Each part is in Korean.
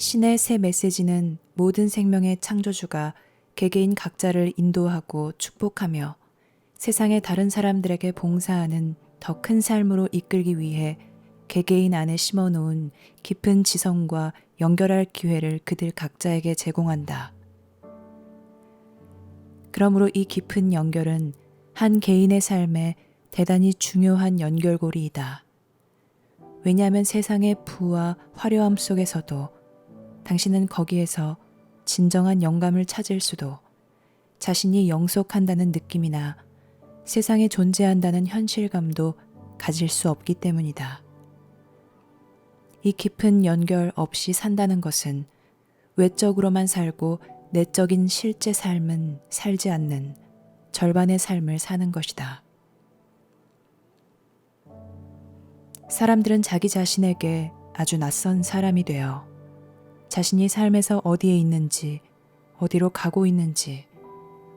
신의 새 메시지는 모든 생명의 창조주가 개개인 각자를 인도하고 축복하며 세상의 다른 사람들에게 봉사하는 더 큰 삶으로 이끌기 위해 개개인 안에 심어놓은 깊은 지성과 연결할 기회를 그들 각자에게 제공한다. 그러므로 이 깊은 연결은 한 개인의 삶에 대단히 중요한 연결고리이다. 왜냐하면 세상의 부와 화려함 속에서도 당신은 거기에서 진정한 영감을 찾을 수도, 자신이 영속한다는 느낌이나 세상에 존재한다는 현실감도 가질 수 없기 때문이다. 이 깊은 연결 없이 산다는 것은 외적으로만 살고 내적인 실제 삶은 살지 않는 절반의 삶을 사는 것이다. 사람들은 자기 자신에게 아주 낯선 사람이 되어 자신이 삶에서 어디에 있는지, 어디로 가고 있는지,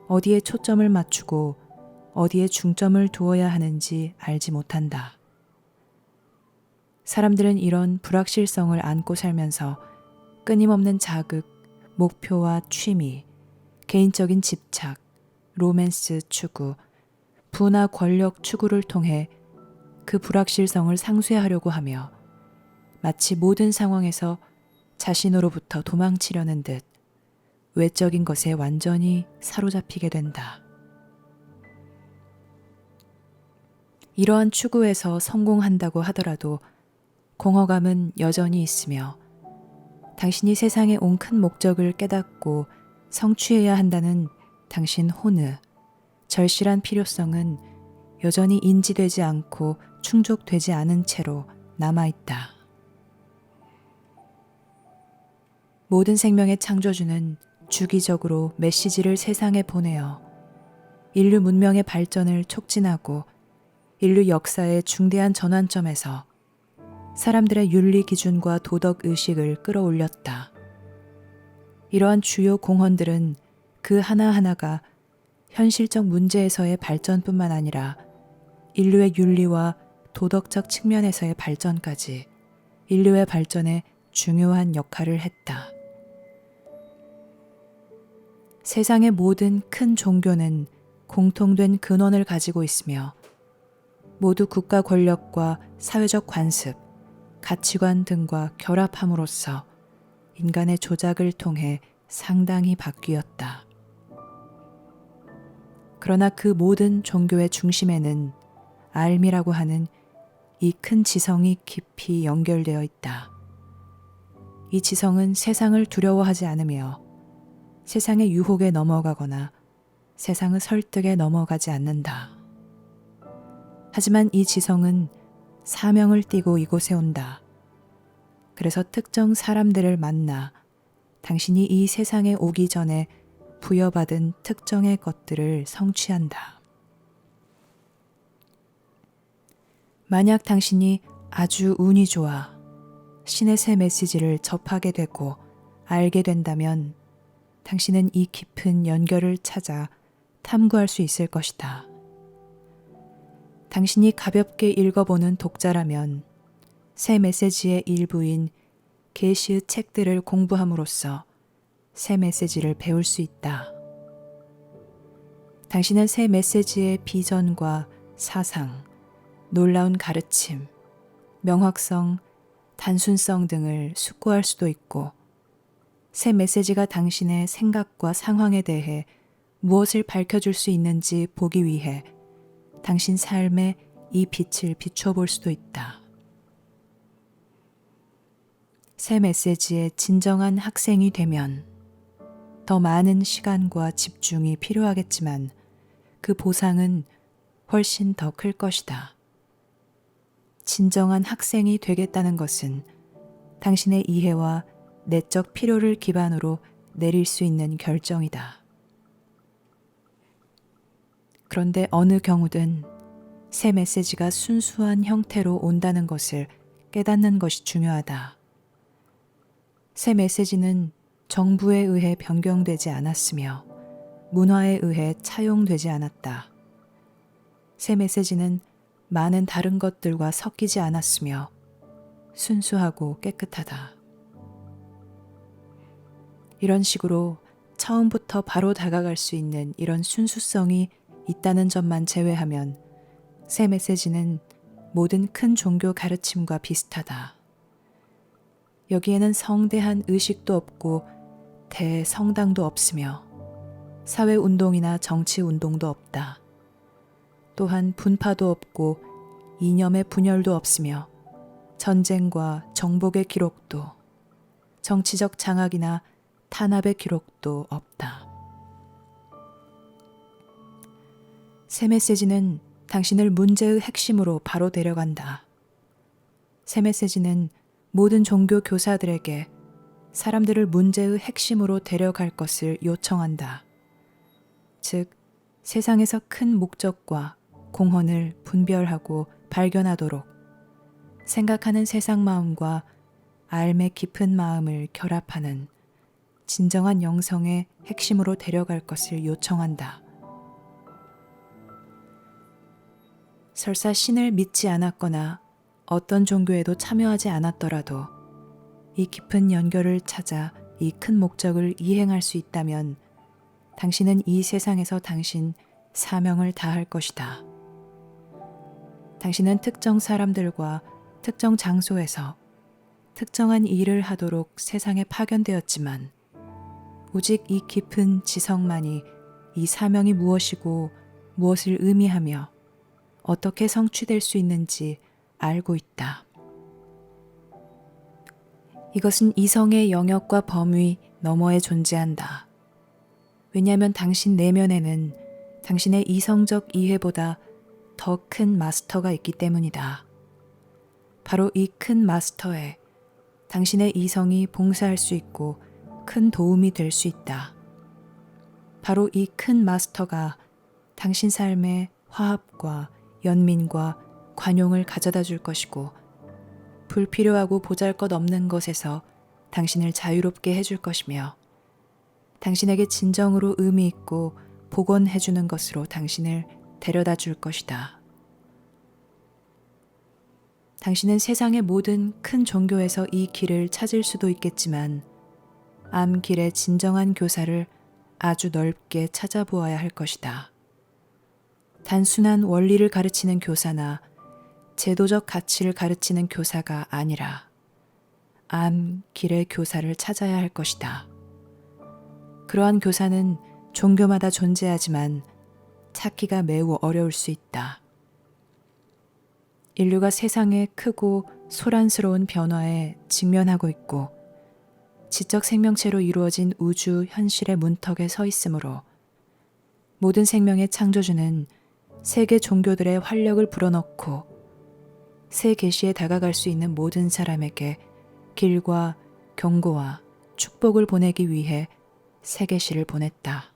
어디에 초점을 맞추고 어디에 중점을 두어야 하는지 알지 못한다. 사람들은 이런 불확실성을 안고 살면서 끊임없는 자극, 목표와 취미, 개인적인 집착, 로맨스 추구, 부나 권력 추구를 통해 그 불확실성을 상쇄하려고 하며 마치 모든 상황에서 자신으로부터 도망치려는 듯 외적인 것에 완전히 사로잡히게 된다. 이러한 추구에서 성공한다고 하더라도 공허감은 여전히 있으며 당신이 세상에 온 큰 목적을 깨닫고 성취해야 한다는 당신 혼의 절실한 필요성은 여전히 인지되지 않고 충족되지 않은 채로 남아있다. 모든 생명의 창조주는 주기적으로 메시지를 세상에 보내어 인류 문명의 발전을 촉진하고 인류 역사의 중대한 전환점에서 사람들의 윤리 기준과 도덕 의식을 끌어올렸다. 이러한 주요 공헌들은 그 하나하나가 현실적 문제에서의 발전뿐만 아니라 인류의 윤리와 도덕적 측면에서의 발전까지 인류의 발전에 중요한 역할을 했다. 세상의 모든 큰 종교는 공통된 근원을 가지고 있으며 모두 국가 권력과 사회적 관습, 가치관 등과 결합함으로써 인간의 조작을 통해 상당히 바뀌었다. 그러나 그 모든 종교의 중심에는 알미라고 하는 이 큰 지성이 깊이 연결되어 있다. 이 지성은 세상을 두려워하지 않으며 세상의 유혹에 넘어가거나 세상의 설득에 넘어가지 않는다. 하지만 이 지성은 사명을 띠고 이곳에 온다. 그래서 특정 사람들을 만나 당신이 이 세상에 오기 전에 부여받은 특정의 것들을 성취한다. 만약 당신이 아주 운이 좋아 신의 새 메시지를 접하게 되고 알게 된다면 당신은 이 깊은 연결을 찾아 탐구할 수 있을 것이다. 당신이 가볍게 읽어보는 독자라면 새 메시지의 일부인 계시의 책들을 공부함으로써 새 메시지를 배울 수 있다. 당신은 새 메시지의 비전과 사상, 놀라운 가르침, 명확성, 단순성 등을 숙고할 수도 있고 새 메시지가 당신의 생각과 상황에 대해 무엇을 밝혀줄 수 있는지 보기 위해 당신 삶에 이 빛을 비춰볼 수도 있다. 새 메시지의 진정한 학생이 되면 더 많은 시간과 집중이 필요하겠지만 그 보상은 훨씬 더 클 것이다. 진정한 학생이 되겠다는 것은 당신의 이해와 내적 필요를 기반으로 내릴 수 있는 결정이다. 그런데 어느 경우든 새 메시지가 순수한 형태로 온다는 것을 깨닫는 것이 중요하다. 새 메시지는 정부에 의해 변경되지 않았으며 문화에 의해 차용되지 않았다. 새 메시지는 많은 다른 것들과 섞이지 않았으며 순수하고 깨끗하다. 이런 식으로 처음부터 바로 다가갈 수 있는 이런 순수성이 있다는 점만 제외하면 새 메시지는 모든 큰 종교 가르침과 비슷하다. 여기에는 성대한 의식도 없고 대성당도 없으며 사회운동이나 정치운동도 없다. 또한 분파도 없고 이념의 분열도 없으며 전쟁과 정복의 기록도 정치적 장악이나 탄압의 기록도 없다. 새 메시지는 당신을 문제의 핵심으로 바로 데려간다. 새 메시지는 모든 종교 교사들에게 사람들을 문제의 핵심으로 데려갈 것을 요청한다. 즉, 세상에서 큰 목적과 공헌을 분별하고 발견하도록 생각하는 세상 마음과 알매 깊은 마음을 결합하는 진정한 영성의 핵심으로 데려갈 것을 요청한다. 설사 신을 믿지 않았거나 어떤 종교에도 참여하지 않았더라도 이 깊은 연결을 찾아 이 큰 목적을 이행할 수 있다면 당신은 이 세상에서 당신 사명을 다할 것이다. 당신은 특정 사람들과 특정 장소에서 특정한 일을 하도록 세상에 파견되었지만 오직 이 깊은 지성만이 이 사명이 무엇이고 무엇을 의미하며 어떻게 성취될 수 있는지 알고 있다. 이것은 이성의 영역과 범위 너머에 존재한다. 왜냐하면 당신 내면에는 당신의 이성적 이해보다 더 큰 마스터가 있기 때문이다. 바로 이 큰 마스터에 당신의 이성이 봉사할 수 있고 큰 도움이 될 수 있다. 바로 이 큰 마스터가 당신 삶에 화합과 연민과 관용을 가져다 줄 것이고 불필요하고 보잘것없는 것에서 당신을 자유롭게 해줄 것이며 당신에게 진정으로 의미 있고 복원해주는 것으로 당신을 데려다 줄 것이다. 당신은 세상의 모든 큰 종교에서 이 길을 찾을 수도 있겠지만 암 길의 진정한 교사를 아주 넓게 찾아보아야 할 것이다. 단순한 원리를 가르치는 교사나 제도적 가치를 가르치는 교사가 아니라 암 길의 교사를 찾아야 할 것이다. 그러한 교사는 종교마다 존재하지만 찾기가 매우 어려울 수 있다. 인류가 세상의 크고 소란스러운 변화에 직면하고 있고 지적 생명체로 이루어진 우주 현실의 문턱에 서 있으므로 모든 생명의 창조주는 세계 종교들의 활력을 불어넣고 새 계시에 다가갈 수 있는 모든 사람에게 길과 경고와 축복을 보내기 위해 새 계시를 보냈다.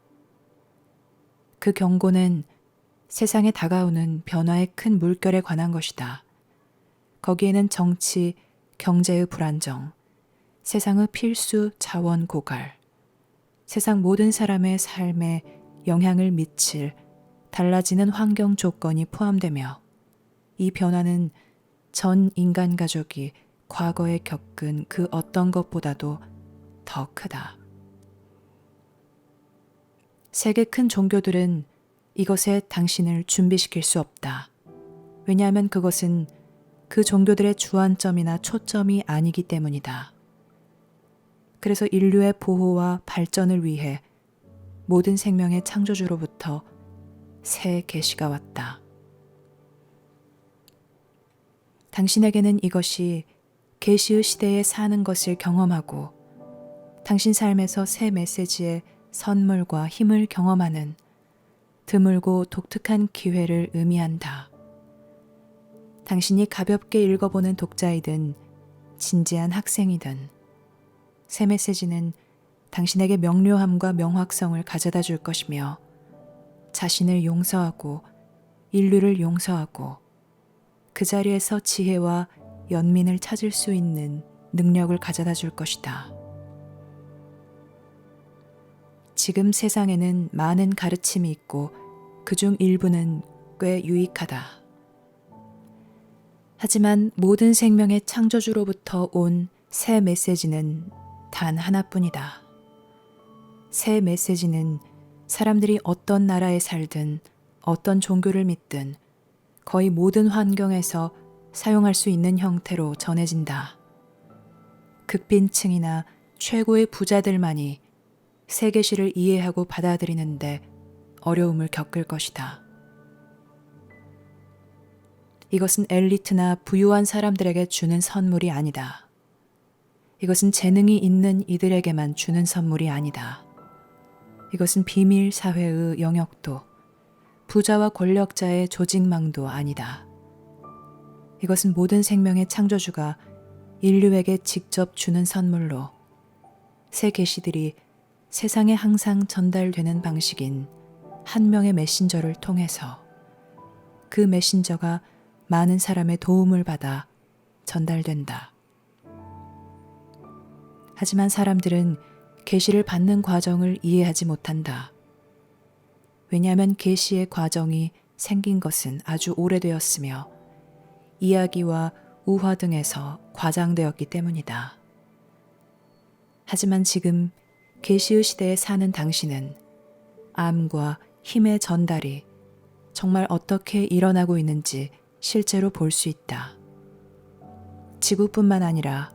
그 경고는 세상에 다가오는 변화의 큰 물결에 관한 것이다. 거기에는 정치, 경제의 불안정, 세상의 필수 자원 고갈, 세상 모든 사람의 삶에 영향을 미칠 달라지는 환경 조건이 포함되며 이 변화는 전 인간 가족이 과거에 겪은 그 어떤 것보다도 더 크다. 세계 큰 종교들은 이것에 당신을 준비시킬 수 없다. 왜냐하면 그것은 그 종교들의 주안점이나 초점이 아니기 때문이다. 그래서 인류의 보호와 발전을 위해 모든 생명의 창조주로부터 새 계시가 왔다. 당신에게는 이것이 계시의 시대에 사는 것을 경험하고 당신 삶에서 새 메시지의 선물과 힘을 경험하는 드물고 독특한 기회를 의미한다. 당신이 가볍게 읽어보는 독자이든 진지한 학생이든 새 메시지는 당신에게 명료함과 명확성을 가져다 줄 것이며 자신을 용서하고 인류를 용서하고 그 자리에서 지혜와 연민을 찾을 수 있는 능력을 가져다 줄 것이다. 지금 세상에는 많은 가르침이 있고 그중 일부는 꽤 유익하다. 하지만 모든 생명의 창조주로부터 온 새 메시지는 단 하나뿐이다. 새 메시지는 사람들이 어떤 나라에 살든 어떤 종교를 믿든 거의 모든 환경에서 사용할 수 있는 형태로 전해진다. 극빈층이나 최고의 부자들만이 새 계시를 이해하고 받아들이는데 어려움을 겪을 것이다. 이것은 엘리트나 부유한 사람들에게 주는 선물이 아니다. 이것은 재능이 있는 이들에게만 주는 선물이 아니다. 이것은 비밀 사회의 영역도 부자와 권력자의 조직망도 아니다. 이것은 모든 생명의 창조주가 인류에게 직접 주는 선물로 새 계시들이 세상에 항상 전달되는 방식인 한 명의 메신저를 통해서 그 메신저가 많은 사람의 도움을 받아 전달된다. 하지만 사람들은 계시를 받는 과정을 이해하지 못한다. 왜냐하면 계시의 과정이 생긴 것은 아주 오래되었으며 이야기와 우화 등에서 과장되었기 때문이다. 하지만 지금 계시의 시대에 사는 당신은 암과 힘의 전달이 정말 어떻게 일어나고 있는지 실제로 볼 수 있다. 지구뿐만 아니라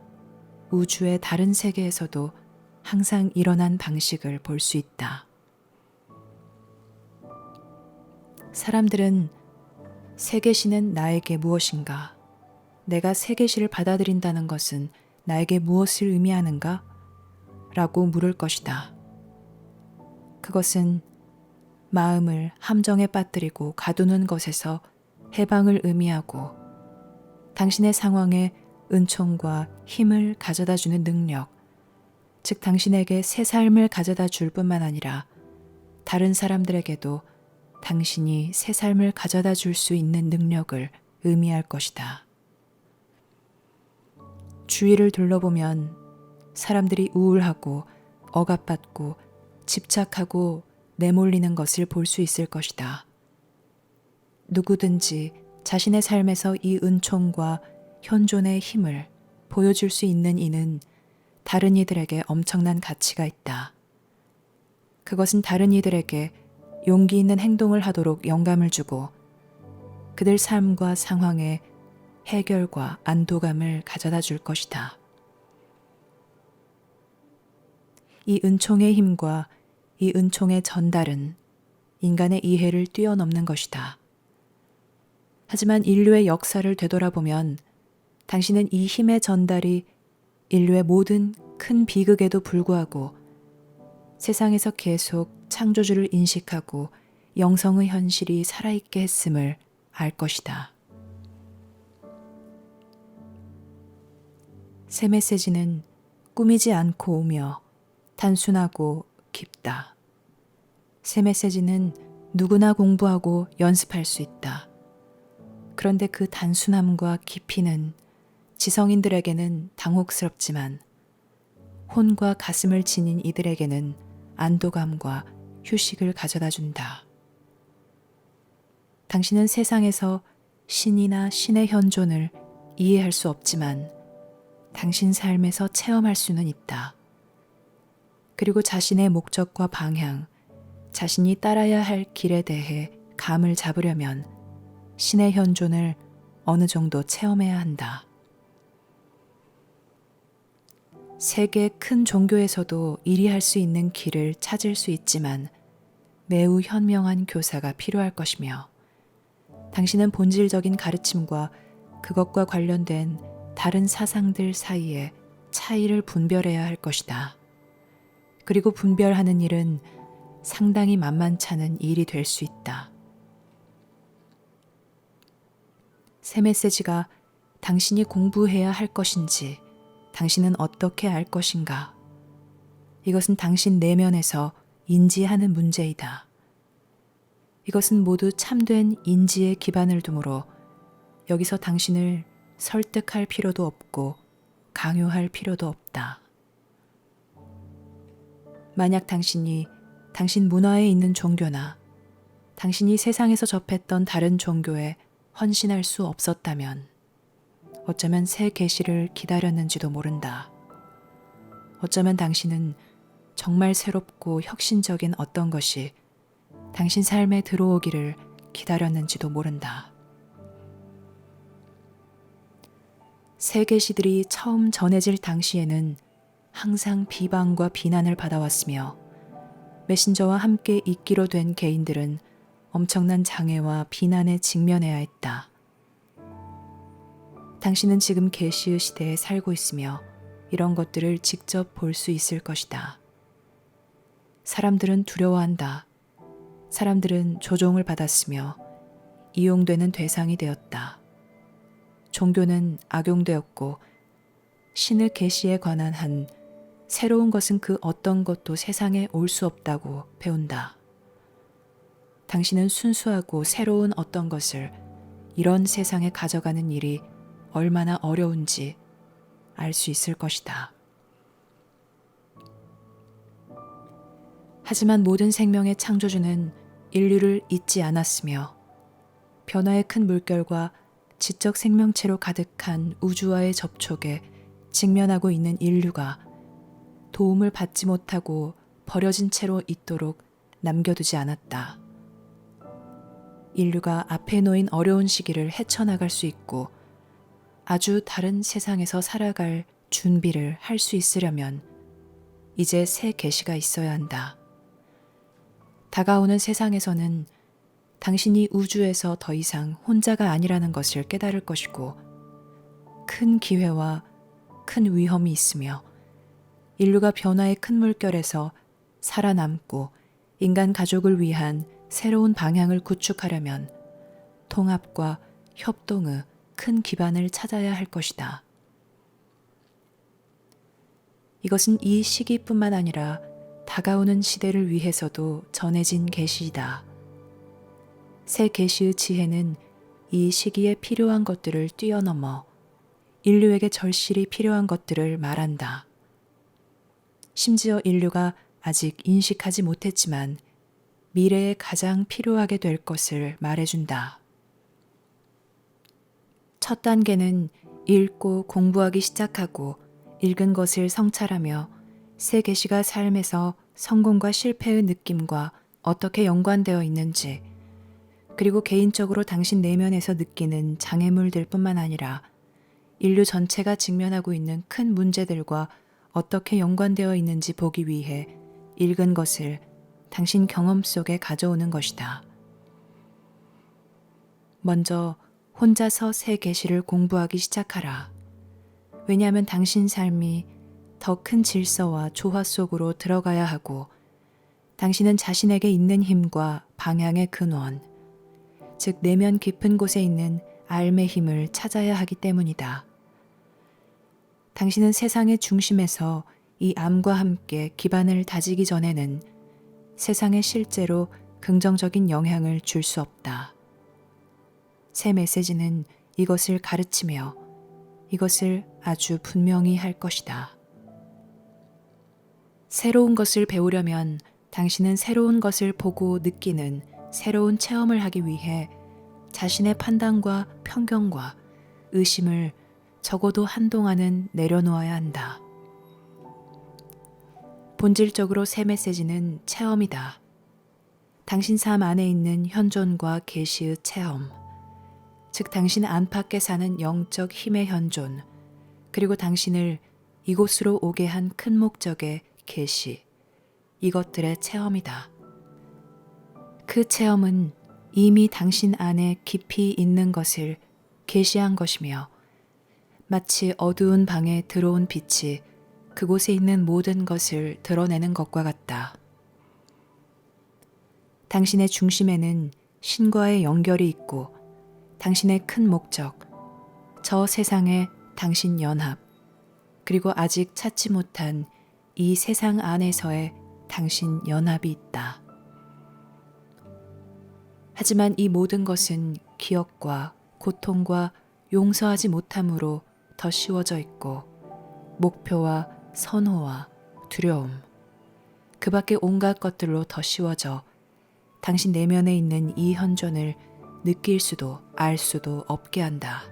우주의 다른 세계에서도 항상 일어난 방식을 볼 수 있다. 사람들은 새 계시는 나에게 무엇인가? 내가 새 계시를 받아들인다는 것은 나에게 무엇을 의미하는가? 라고 물을 것이다. 그것은 마음을 함정에 빠뜨리고 가두는 것에서 해방을 의미하고 당신의 상황에 은총과 힘을 가져다 주는 능력, 즉 당신에게 새 삶을 가져다 줄 뿐만 아니라 다른 사람들에게도 당신이 새 삶을 가져다 줄 수 있는 능력을 의미할 것이다. 주위를 둘러보면 사람들이 우울하고 억압받고 집착하고 내몰리는 것을 볼 수 있을 것이다. 누구든지 자신의 삶에서 이 은총과 현존의 힘을 보여줄 수 있는 이는 다른 이들에게 엄청난 가치가 있다. 그것은 다른 이들에게 용기 있는 행동을 하도록 영감을 주고 그들 삶과 상황에 해결과 안도감을 가져다 줄 것이다. 이 은총의 힘과 이 은총의 전달은 인간의 이해를 뛰어넘는 것이다. 하지만 인류의 역사를 되돌아보면 당신은 이 힘의 전달이 인류의 모든 큰 비극에도 불구하고 세상에서 계속 창조주를 인식하고 영성의 현실이 살아있게 했음을 알 것이다. 새 메시지는 꾸미지 않고 오며 단순하고 깊다. 새 메시지는 누구나 공부하고 연습할 수 있다. 그런데 그 단순함과 깊이는 지성인들에게는 당혹스럽지만 혼과 가슴을 지닌 이들에게는 안도감과 휴식을 가져다 준다. 당신은 세상에서 신이나 신의 현존을 이해할 수 없지만 당신 삶에서 체험할 수는 있다. 그리고 자신의 목적과 방향, 자신이 따라야 할 길에 대해 감을 잡으려면 신의 현존을 어느 정도 체험해야 한다. 세계 큰 종교에서도 이리 할 수 있는 길을 찾을 수 있지만 매우 현명한 교사가 필요할 것이며 당신은 본질적인 가르침과 그것과 관련된 다른 사상들 사이에 차이를 분별해야 할 것이다. 그리고 분별하는 일은 상당히 만만찮은 일이 될 수 있다. 새 메시지가 당신이 공부해야 할 것인지 당신은 어떻게 알 것인가? 이것은 당신 내면에서 인지하는 문제이다. 이것은 모두 참된 인지에 기반을 두므로 여기서 당신을 설득할 필요도 없고 강요할 필요도 없다. 만약 당신이 당신 문화에 있는 종교나 당신이 세상에서 접했던 다른 종교에 헌신할 수 없었다면 어쩌면 새 계시를 기다렸는지도 모른다. 어쩌면 당신은 정말 새롭고 혁신적인 어떤 것이 당신 삶에 들어오기를 기다렸는지도 모른다. 새 계시들이 처음 전해질 당시에는 항상 비방과 비난을 받아왔으며 메신저와 함께 있기로 된 개인들은 엄청난 장애와 비난에 직면해야 했다. 당신은 지금 계시의 시대에 살고 있으며 이런 것들을 직접 볼 수 있을 것이다. 사람들은 두려워한다. 사람들은 조종을 받았으며 이용되는 대상이 되었다. 종교는 악용되었고 신의 계시에 관한 한 새로운 것은 그 어떤 것도 세상에 올 수 없다고 배운다. 당신은 순수하고 새로운 어떤 것을 이런 세상에 가져가는 일이 얼마나 어려운지 알 수 있을 것이다. 하지만 모든 생명의 창조주는 인류를 잊지 않았으며 변화의 큰 물결과 지적 생명체로 가득한 우주와의 접촉에 직면하고 있는 인류가 도움을 받지 못하고 버려진 채로 있도록 남겨두지 않았다. 인류가 앞에 놓인 어려운 시기를 헤쳐나갈 수 있고 아주 다른 세상에서 살아갈 준비를 할 수 있으려면 이제 새 계시가 있어야 한다. 다가오는 세상에서는 당신이 우주에서 더 이상 혼자가 아니라는 것을 깨달을 것이고 큰 기회와 큰 위험이 있으며 인류가 변화의 큰 물결에서 살아남고 인간 가족을 위한 새로운 방향을 구축하려면 통합과 협동의 큰 기반을 찾아야 할 것이다. 이것은 이 시기뿐만 아니라 다가오는 시대를 위해서도 전해진 계시이다. 새 계시의 지혜는 이 시기에 필요한 것들을 뛰어넘어 인류에게 절실히 필요한 것들을 말한다. 심지어 인류가 아직 인식하지 못했지만 미래에 가장 필요하게 될 것을 말해준다. 첫 단계는 읽고 공부하기 시작하고 읽은 것을 성찰하며 새 계시가 삶에서 성공과 실패의 느낌과 어떻게 연관되어 있는지, 그리고 개인적으로 당신 내면에서 느끼는 장애물들 뿐만 아니라 인류 전체가 직면하고 있는 큰 문제들과 어떻게 연관되어 있는지 보기 위해 읽은 것을 당신 경험 속에 가져오는 것이다. 먼저 혼자서 새 계시를 공부하기 시작하라. 왜냐하면 당신 삶이 더 큰 질서와 조화 속으로 들어가야 하고 당신은 자신에게 있는 힘과 방향의 근원, 즉 내면 깊은 곳에 있는 알의 힘을 찾아야 하기 때문이다. 당신은 세상의 중심에서 이 암과 함께 기반을 다지기 전에는 세상에 실제로 긍정적인 영향을 줄 수 없다. 새 메시지는 이것을 가르치며 이것을 아주 분명히 할 것이다. 새로운 것을 배우려면 당신은 새로운 것을 보고 느끼는 새로운 체험을 하기 위해 자신의 판단과 편견과 의심을 적어도 한동안은 내려놓아야 한다. 본질적으로 새 메시지는 체험이다. 당신 삶 안에 있는 현존과 계시의 체험, 즉 당신 안팎에 사는 영적 힘의 현존, 그리고 당신을 이곳으로 오게 한 큰 목적의 계시, 이것들의 체험이다. 그 체험은 이미 당신 안에 깊이 있는 것을 계시한 것이며 마치 어두운 방에 들어온 빛이 그곳에 있는 모든 것을 드러내는 것과 같다. 당신의 중심에는 신과의 연결이 있고 당신의 큰 목적, 저 세상의 당신 연합, 그리고 아직 찾지 못한 이 세상 안에서의 당신 연합이 있다. 하지만 이 모든 것은 기억과 고통과 용서하지 못함으로 더 씌워져 있고 목표와 선호와 두려움, 그 밖에 온갖 것들로 더 씌워져 당신 내면에 있는 이 현존을 느낄 수도 알 수도 없게 한다.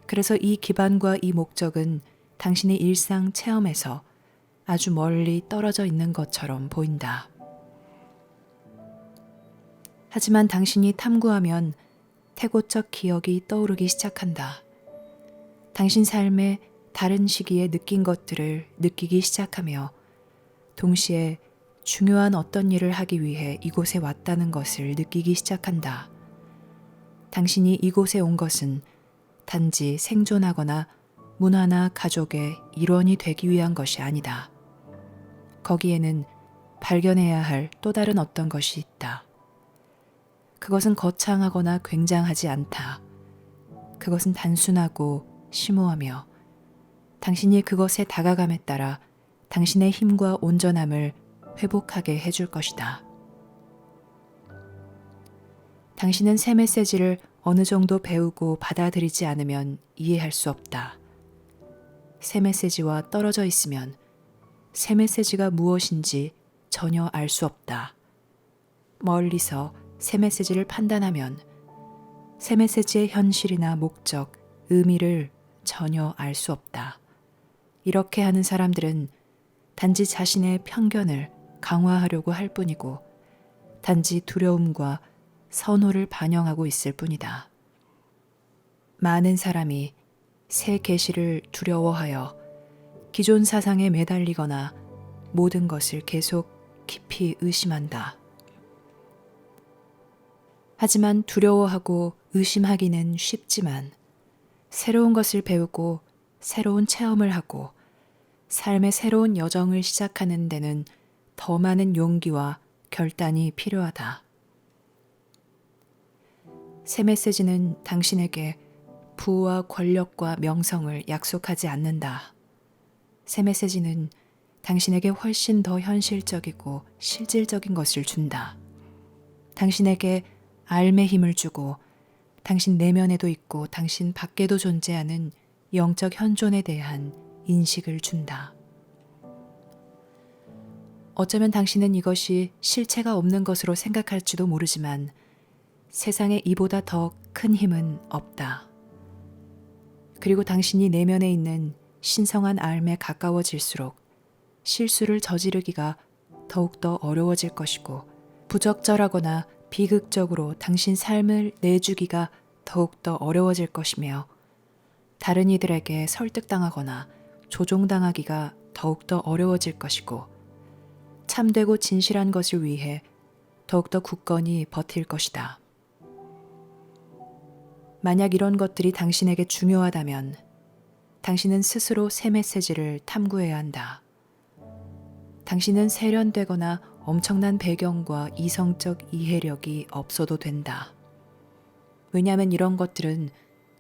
그래서 이 기반과 이 목적은 당신의 일상 체험에서 아주 멀리 떨어져 있는 것처럼 보인다. 하지만 당신이 탐구하면 태고적 기억이 떠오르기 시작한다. 당신 삶의 다른 시기에 느낀 것들을 느끼기 시작하며 동시에 중요한 어떤 일을 하기 위해 이곳에 왔다는 것을 느끼기 시작한다. 당신이 이곳에 온 것은 단지 생존하거나 문화나 가족의 일원이 되기 위한 것이 아니다. 거기에는 발견해야 할 또 다른 어떤 것이 있다. 그것은 거창하거나 굉장하지 않다. 그것은 단순하고 심오하며 당신이 그것에 다가감에 따라 당신의 힘과 온전함을 회복하게 해줄 것이다. 당신은 새 메시지를 어느 정도 배우고 받아들이지 않으면 이해할 수 없다. 새 메시지와 떨어져 있으면 새 메시지가 무엇인지 전혀 알 수 없다. 멀리서 새 메시지를 판단하면 새 메시지의 현실이나 목적, 의미를 전혀 알 수 없다. 이렇게 하는 사람들은 단지 자신의 편견을 강화하려고 할 뿐이고 단지 두려움과 선호를 반영하고 있을 뿐이다. 많은 사람이 새 계시를 두려워하여 기존 사상에 매달리거나 모든 것을 계속 깊이 의심한다. 하지만 두려워하고 의심하기는 쉽지만 새로운 것을 배우고 새로운 체험을 하고 삶의 새로운 여정을 시작하는 데는 더 많은 용기와 결단이 필요하다. 새 메시지는 당신에게 부와 권력과 명성을 약속하지 않는다. 새 메시지는 당신에게 훨씬 더 현실적이고 실질적인 것을 준다. 당신에게 삶의 힘을 주고 당신 내면에도 있고 당신 밖에도 존재하는 영적 현존에 대한 인식을 준다. 어쩌면 당신은 이것이 실체가 없는 것으로 생각할지도 모르지만 세상에 이보다 더 큰 힘은 없다. 그리고 당신이 내면에 있는 신성한 삶에 가까워질수록 실수를 저지르기가 더욱더 어려워질 것이고 부적절하거나 비극적으로 당신 삶을 내주기가 더욱더 어려워질 것이며 다른 이들에게 설득당하거나 조종당하기가 더욱더 어려워질 것이고 참되고 진실한 것을 위해 더욱더 굳건히 버틸 것이다. 만약 이런 것들이 당신에게 중요하다면 당신은 스스로 새 메시지를 탐구해야 한다. 당신은 세련되거나 엄청난 배경과 이성적 이해력이 없어도 된다. 왜냐하면 이런 것들은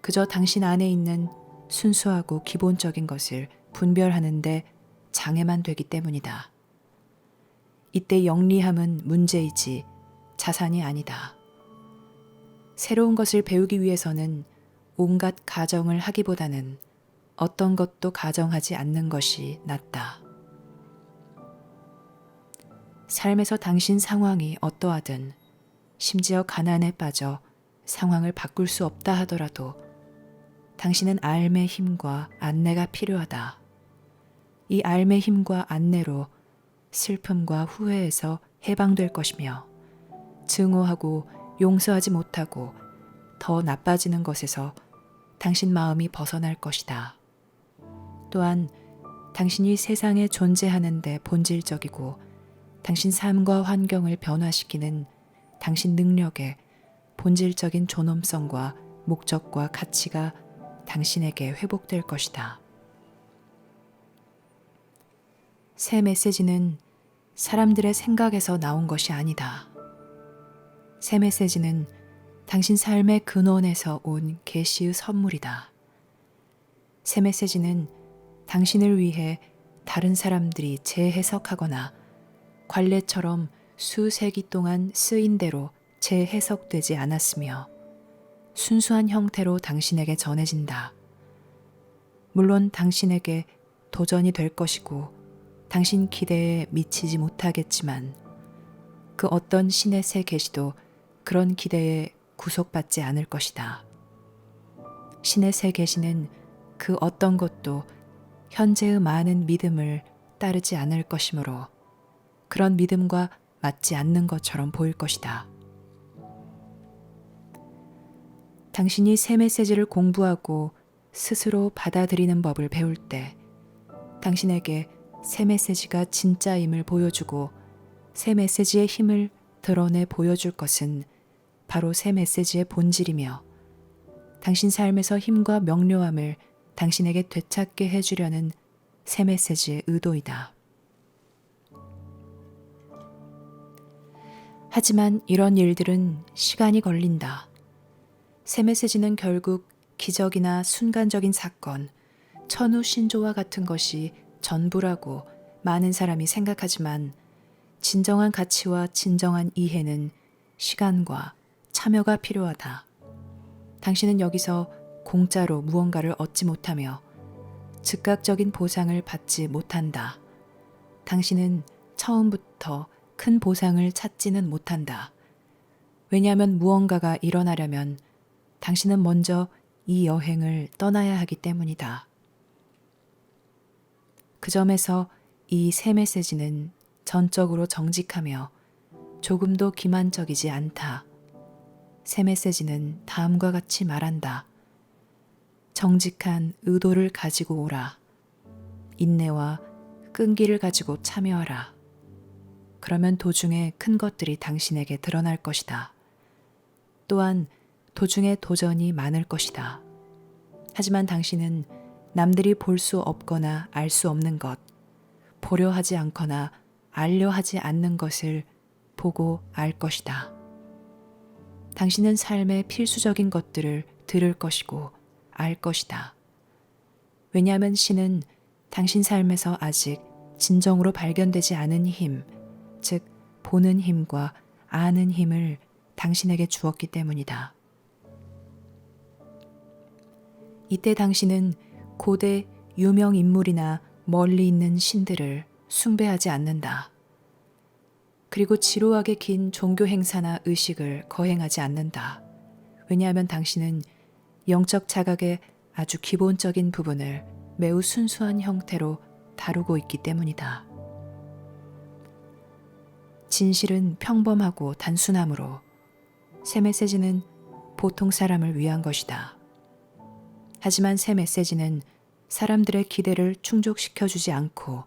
그저 당신 안에 있는 순수하고 기본적인 것을 분별하는데 장애만 되기 때문이다. 이때 영리함은 문제이지 자산이 아니다. 새로운 것을 배우기 위해서는 온갖 가정을 하기보다는 어떤 것도 가정하지 않는 것이 낫다. 삶에서 당신 상황이 어떠하든 심지어 가난에 빠져 상황을 바꿀 수 없다 하더라도 당신은 삶의 힘과 안내가 필요하다. 이 삶의 힘과 안내로 슬픔과 후회에서 해방될 것이며 증오하고 용서하지 못하고 더 나빠지는 것에서 당신 마음이 벗어날 것이다. 또한 당신이 세상에 존재하는 데 본질적이고 당신 삶과 환경을 변화시키는 당신 능력의 본질적인 존엄성과 목적과 가치가 당신에게 회복될 것이다. 새 메시지는 사람들의 생각에서 나온 것이 아니다. 새 메시지는 당신 삶의 근원에서 온 계시의 선물이다. 새 메시지는 당신을 위해 다른 사람들이 재해석하거나 관례처럼 수세기 동안 쓰인 대로 재해석되지 않았으며 순수한 형태로 당신에게 전해진다. 물론 당신에게 도전이 될 것이고 당신 기대에 미치지 못하겠지만 그 어떤 신의 새 계시도 그런 기대에 구속받지 않을 것이다. 신의 새 계시는 그 어떤 것도 현재의 많은 믿음을 따르지 않을 것이므로 그런 믿음과 맞지 않는 것처럼 보일 것이다. 당신이 새 메시지를 공부하고 스스로 받아들이는 법을 배울 때 당신에게 새 메시지가 진짜임을 보여주고 새 메시지의 힘을 드러내 보여줄 것은 바로 새 메시지의 본질이며 당신 삶에서 힘과 명료함을 당신에게 되찾게 해주려는 새 메시지의 의도이다. 하지만 이런 일들은 시간이 걸린다. 새 메시지는 결국 기적이나 순간적인 사건, 천우 신조와 같은 것이 전부라고 많은 사람이 생각하지만 진정한 가치와 진정한 이해는 시간과 참여가 필요하다. 당신은 여기서 공짜로 무언가를 얻지 못하며 즉각적인 보상을 받지 못한다. 당신은 처음부터 큰 보상을 찾지는 못한다. 왜냐하면 무언가가 일어나려면 당신은 먼저 이 여행을 떠나야 하기 때문이다. 그 점에서 이 새 메시지는 전적으로 정직하며 조금도 기만적이지 않다. 새 메시지는 다음과 같이 말한다. 정직한 의도를 가지고 오라. 인내와 끈기를 가지고 참여하라. 그러면 도중에 큰 것들이 당신에게 드러날 것이다. 또한 도중에 도전이 많을 것이다. 하지만 당신은 남들이 볼 수 없거나 알 수 없는 것, 보려 하지 않거나 알려 하지 않는 것을 보고 알 것이다. 당신은 삶의 필수적인 것들을 들을 것이고 알 것이다. 왜냐하면 신은 당신 삶에서 아직 진정으로 발견되지 않은 힘, 즉 보는 힘과 아는 힘을 당신에게 주었기 때문이다. 이때 당신은 고대 유명 인물이나 멀리 있는 신들을 숭배하지 않는다. 그리고 지루하게 긴 종교 행사나 의식을 거행하지 않는다. 왜냐하면 당신은 영적 자각의 아주 기본적인 부분을 매우 순수한 형태로 다루고 있기 때문이다. 진실은 평범하고 단순하므로 새 메시지는 보통 사람을 위한 것이다. 하지만 새 메시지는 사람들의 기대를 충족시켜주지 않고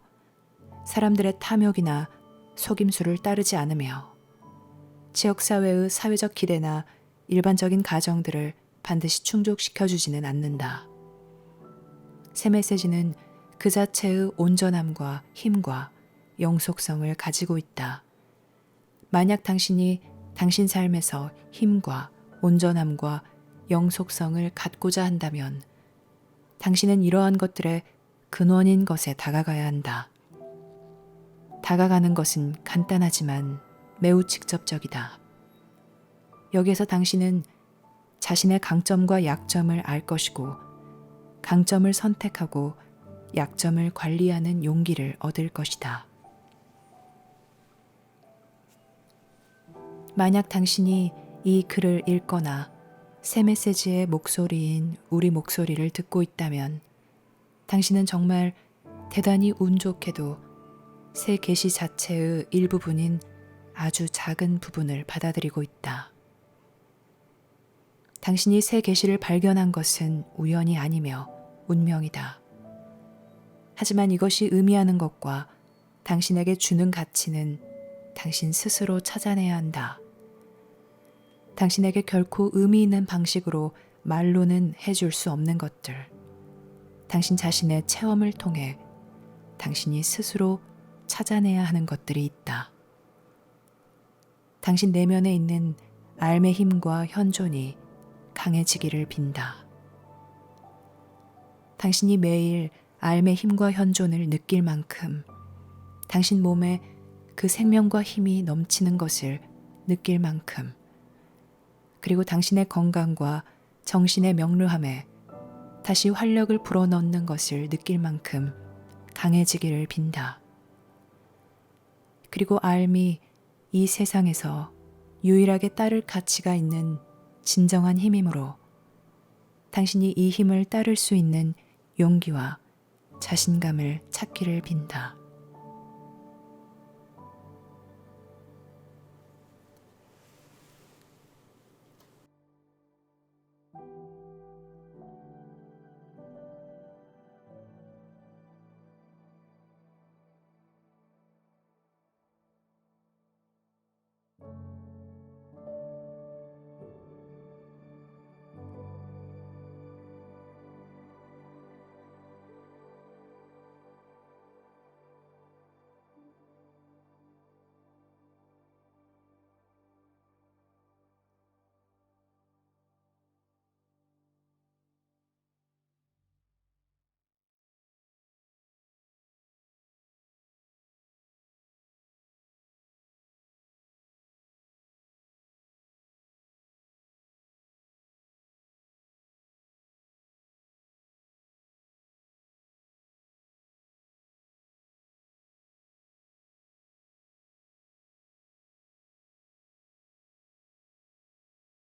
사람들의 탐욕이나 속임수를 따르지 않으며 지역사회의 사회적 기대나 일반적인 가정들을 반드시 충족시켜주지는 않는다. 새 메시지는 그 자체의 온전함과 힘과 영속성을 가지고 있다. 만약 당신이 당신 삶에서 힘과 온전함과 영속성을 갖고자 한다면 당신은 이러한 것들의 근원인 것에 다가가야 한다. 다가가는 것은 간단하지만 매우 직접적이다. 여기에서 당신은 자신의 강점과 약점을 알 것이고 강점을 선택하고 약점을 관리하는 용기를 얻을 것이다. 만약 당신이 이 글을 읽거나 새 메시지의 목소리인 우리 목소리를 듣고 있다면 당신은 정말 대단히 운 좋게도 새 계시 자체의 일부분인 아주 작은 부분을 받아들이고 있다. 당신이 새 계시를 발견한 것은 우연이 아니며 운명이다. 하지만 이것이 의미하는 것과 당신에게 주는 가치는 당신 스스로 찾아내야 한다. 당신에게 결코 의미 있는 방식으로 말로는 해줄 수 없는 것들. 당신 자신의 체험을 통해 당신이 스스로 찾아내야 하는 것들이 있다. 당신 내면에 있는 알의 힘과 현존이 강해지기를 빈다. 당신이 매일 알의 힘과 현존을 느낄 만큼 당신 몸에 그 생명과 힘이 넘치는 것을 느낄 만큼 그리고 당신의 건강과 정신의 명료함에 다시 활력을 불어넣는 것을 느낄 만큼 강해지기를 빈다. 그리고 알미 이 세상에서 유일하게 따를 가치가 있는 진정한 힘이므로 당신이 이 힘을 따를 수 있는 용기와 자신감을 찾기를 빈다.